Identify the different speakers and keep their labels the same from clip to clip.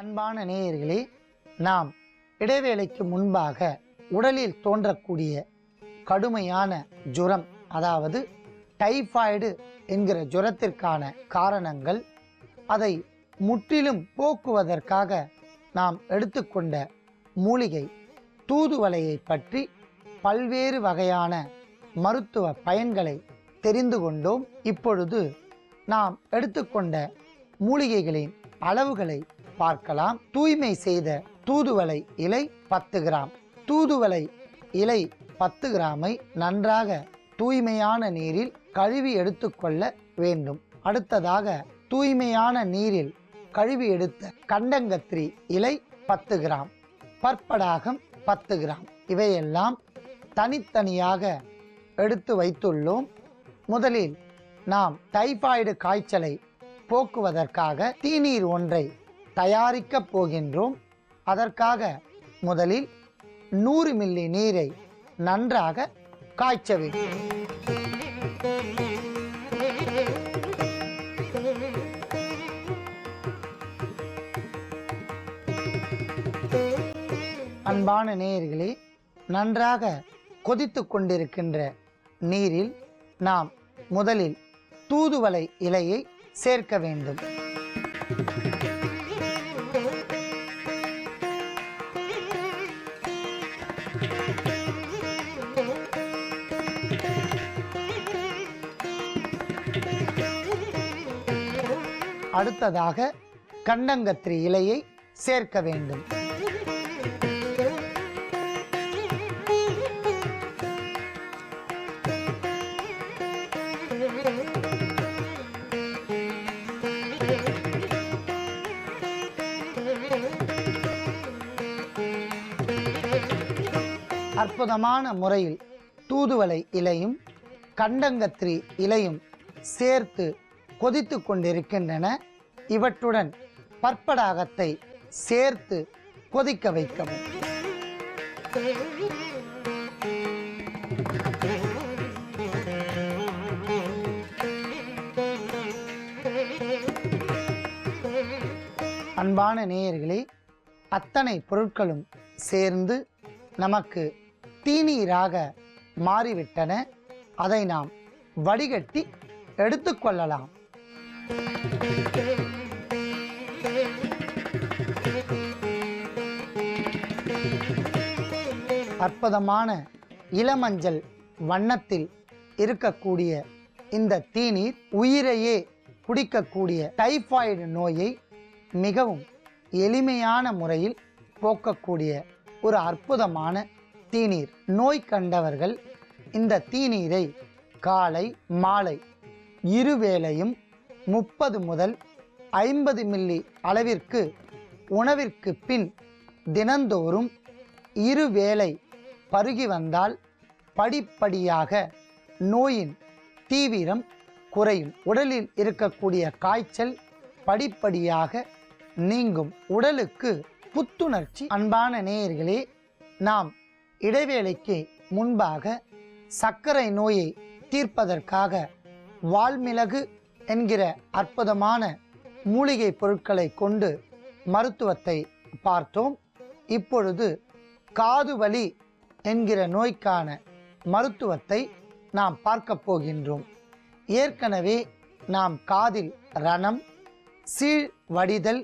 Speaker 1: அன்பான நேயர்களே, நாம் இடைவேளைக்கு முன்பாக உடலில் தோன்றக்கூடிய கடுமையான ஜுரம், அதாவது டைபாய்டு என்கிற ஜுரத்திற்கான காரணங்கள், அதை முற்றிலும் போக்குவதற்காக நாம் எடுத்துக்கொண்ட மூலிகை தூதுவளையை பற்றி பல்வேறு வகையான மருத்துவ பயன்களை தெரிந்து கொண்டோம். இப்பொழுது நாம் எடுத்துக்கொண்ட மூலிகைகளின் அளவுகளை பார்க்கலாம். தூய்மை செய்த தூதுவளை இலை 10 கிராம். தூதுவளை இலை 10 கிராமை நன்றாக தூய்மையான நீரில் கழுவி எடுத்துக்கொள்ள வேண்டும். அடுத்ததாக தூய்மையான நீரில் கழுவி எடுத்த கண்டங்கத்திரி இலை 10 கிராம், பற்படாகம் 10 கிராம், இவையெல்லாம் தனித்தனியாக எடுத்து வைத்துள்ளோம். முதலில் நாம் டைபாய்டு காய்ச்சலை போக்குவதற்காக தீநீர் ஒன்றை தயாரிக்கப் போகின்றோம். அதற்காக முதலில் 100 மில்லி நீரை நன்றாக காய்ச்ச வேண்டும். அன்பான நேயர்களே, நன்றாக கொதித்து கொண்டிருக்கின்ற நீரில் நாம் முதலில் தூதுவளை இலையை சேர்க்க வேண்டும். அடுத்ததாக கண்டங்கத்திரி இலையை சேர்க்க வேண்டும். அற்புதமான முறையில் தூதுவளை இலையும் கண்டங்கத்திரி இலையும் சேர்த்து கொதித்து கொண்டிருக்கின்றன. இவற்றுடன் பற்படாகத்தை சேர்த்து கொதிக்க வைக்கவும். அன்பான நேயர்களே, அத்தனை பொருட்களும் சேர்ந்து நமக்கு தீநீராக மாறிவிட்டன. அதை நாம் வடிகட்டி எடுத்துக்கொள்ளலாம். அற்புதமான இளமஞ்சள் வண்ணத்தில் இருக்கக்கூடிய இந்த தீநீர் உயிரையே குடிக்கக்கூடிய டைபாய்டு நோயை மிகவும் எளிமையான முறையில் போக்கக்கூடிய ஒரு அற்புதமான தீநீர். நோய் கண்டவர்கள் இந்த தீநீரை காலை மாலை இருவேளையும் 30 முதல் 50 மில்லி அளவிற்கு உணவிற்கு பின் தினந்தோறும் இருவேளை பருகி வந்தால் படிப்படியாக நோயின் தீவிரம் குறையும். உடலில் இருக்கக்கூடிய காய்ச்சல் படிப்படியாக நீங்கும். உடலுக்கு புத்துணர்ச்சி. அன்பான நேயர்களே, நாம் இடைவேளைக்கு முன்பாக சர்க்கரை நோயை தீர்ப்பதற்காக வால்மிளகு என்கிற அற்புதமான மூலிகை பொருட்களை கொண்டு மருத்துவத்தை பார்த்தோம். இப்பொழுது காது வலி என்கிற நோய்க்கான மருத்துவத்தை நாம் பார்க்க போகின்றோம். ஏற்கனவே நாம் காதில் ரணம், சீழ் வடிதல்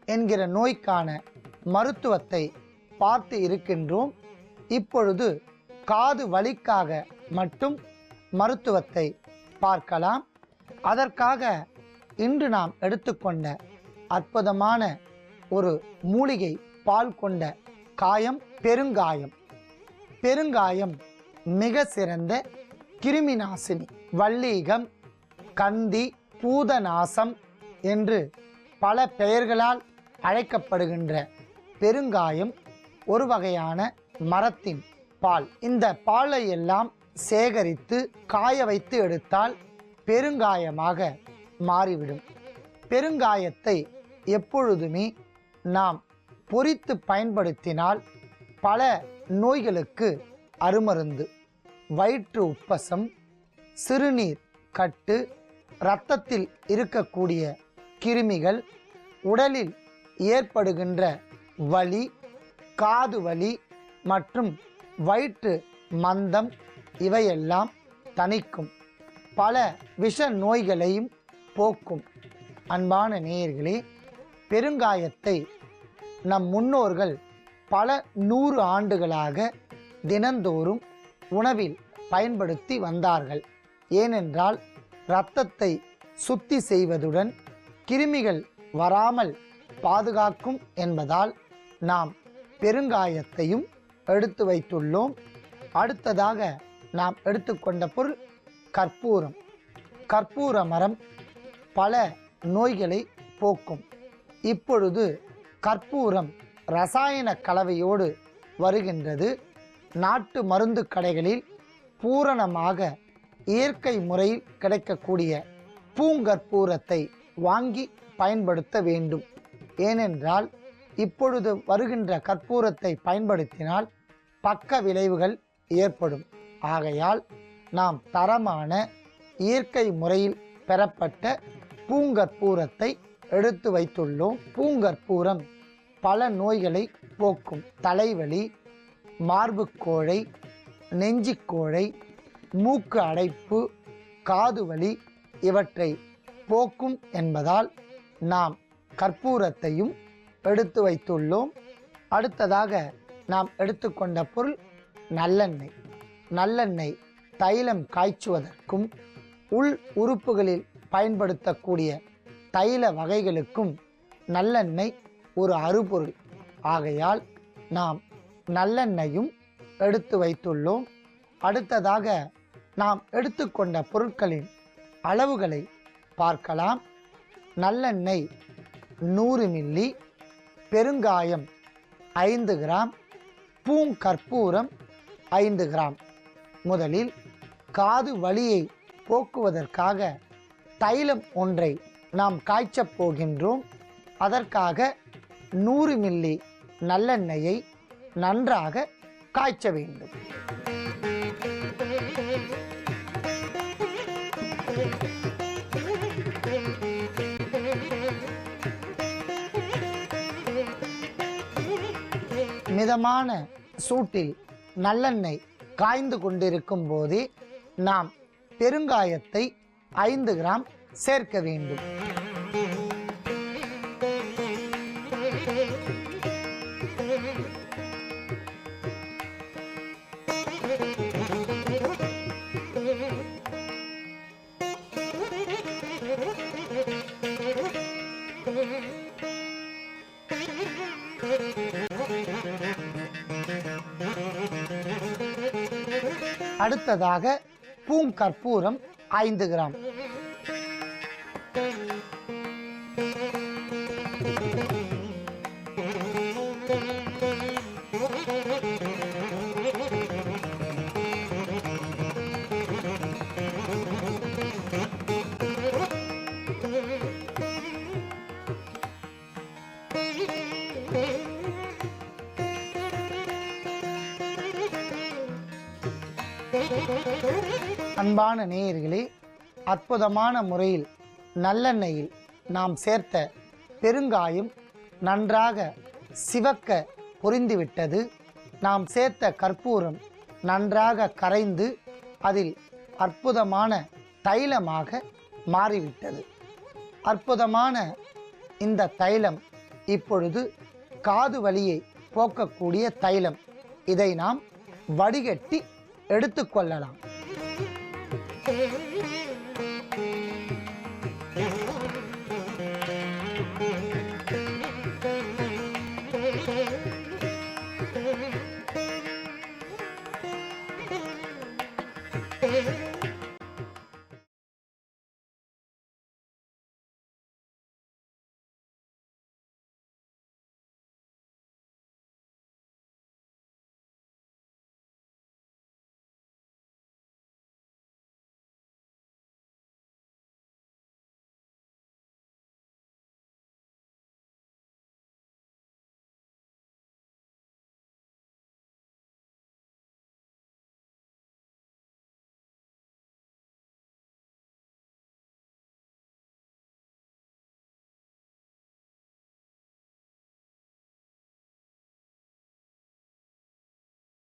Speaker 1: என்கிற நோய்க்கான மருத்துவத்தை பார்த்து இருக்கின்றோம். இப்பொழுது காது வலிக்காக மட்டும் மருத்துவத்தை பார்க்கலாம். அதற்காக இன்று நாம் எடுத்துக்கொண்ட அற்புதமான ஒரு மூலிகை பால் கொண்ட காயம் பெருங்காயம். பெருங்காயம் மிக சிறந்த கிருமி நாசினி. வள்ளீகம், கந்தி, பூதநாசம் என்று பல பெயர்களால் அழைக்கப்படுகின்ற பெருங்காயம் ஒரு வகையான மரத்தின் பால். இந்த பாலை எல்லாம் சேகரித்து காய வைத்து எடுத்தால் பெருங்காயமாக மாறிவிடும். பெருங்காயத்தை எப்பொழுதுமே நாம் பொரித்து பயன்படுத்தினால் பல நோய்களுக்கு அருமருந்து. வயிற்று உப்பசம், சிறுநீர் கட்டு, இரத்தத்தில் இருக்கக்கூடிய கிருமிகள், உடலில் ஏற்படுகின்ற வலி, காது வலி மற்றும் வயிற்று மந்தம் இவையெல்லாம் தணிக்கும். பல விஷ நோய்களையும் போக்கும். அன்பான நேயர்களே, பெருங்காயத்தை நம் முன்னோர்கள் பல 100 ஆண்டுகளாக தினந்தோறும் உணவில் பயன்படுத்தி வந்தார்கள். ஏனென்றால் இரத்தத்தை சுத்தி செய்வதுடன் கிருமிகள் வராமல் பாதுகாக்கும் என்பதால் நாம் பெருங்காயத்தையும் எடுத்து வைத்துள்ளோம். அடுத்ததாக நாம் எடுத்துக்கொண்ட பொருள் கற்பூரம். கற்பூர மரம் பல நோய்களை போக்கும். இப்பொழுது கற்பூரம் ரசாயன கலவையோடு வருகின்றது. நாட்டு மருந்து கடைகளில் பூரணமாக இயற்கை முறையில் கிடைக்கக்கூடிய பூங்கற்பூரத்தை வாங்கி பயன்படுத்த வேண்டும். ஏனென்றால் இப்பொழுது வருகின்ற கற்பூரத்தை பயன்படுத்தினால் பக்க விளைவுகள் ஏற்படும். ஆகையால் நாம் தரமான இயற்கை முறையில் பெறப்பட்ட பூங்கற்பூரத்தை எடுத்து வைத்துள்ளோம். பூங்கற்பூரம் பல நோய்களை போக்கும். தலைவலி, மார்புக்கோழை, நெஞ்சிக்கோழை, மூக்கு அடைப்பு, காது வலி இவற்றை போக்கும் என்பதால் நாம் கற்பூரத்தையும் எடுத்து வைத்துள்ளோம். அடுத்ததாக நாம் எடுத்துக்கொண்ட பொருள் நல்லெண்ணெய். நல்லெண்ணெய் தைலம் காய்ச்சுவதற்கும் உள் உறுப்புகளில் பயன்படுத்தக்கூடிய தைல வகைகளுக்கும் நல்லெண்ணெய் ஒரு அருபொருள். ஆகையால் நாம் நல்லெண்ணெயும் எடுத்து வைத்துள்ளோம். அடுத்ததாக நாம் எடுத்துக்கொண்ட பொருட்களின் அளவுகளை பார்க்கலாம். நல்லெண்ணெய் 100 மில்லி, பெருங்காயம் 5 கிராம், பூங்கற்பூரம் 5 கிராம். முதலில் காது வலியை போக்குவதற்காக தைலம் ஒன்றை நாம் காய்ச்சப் போகின்றோம். அதற்காக 100 மில்லி நல்லெண்ணெயை நன்றாக காய்ச்ச வேண்டும். மிதமான சூட்டில் நல்லெண்ணெய் காய்ந்து கொண்டிருக்கும் போதே நாம் பெருங்காயத்தை 5 கிராம் சேர்க்க வேண்டும். அடுத்ததாக பூங்கற்பூரம் 5 கிராம். அன்பான நேயர்களே, அற்புதமான முறையில் நல்லெண்ணெயில் நாம் சேர்த்த பெருங்காயம் நன்றாக சிவக்க பொரிந்துவிட்டது. நாம் சேர்த்த கற்பூரம் நன்றாக கரைந்து அதில் அற்புதமான தைலமாக மாறிவிட்டது. அற்புதமான இந்த தைலம் இப்பொழுது காது வலியை போக்கக்கூடிய தைலம். இதை நாம் வடிகட்டி எடுத்துக்கொள்ளலாம்.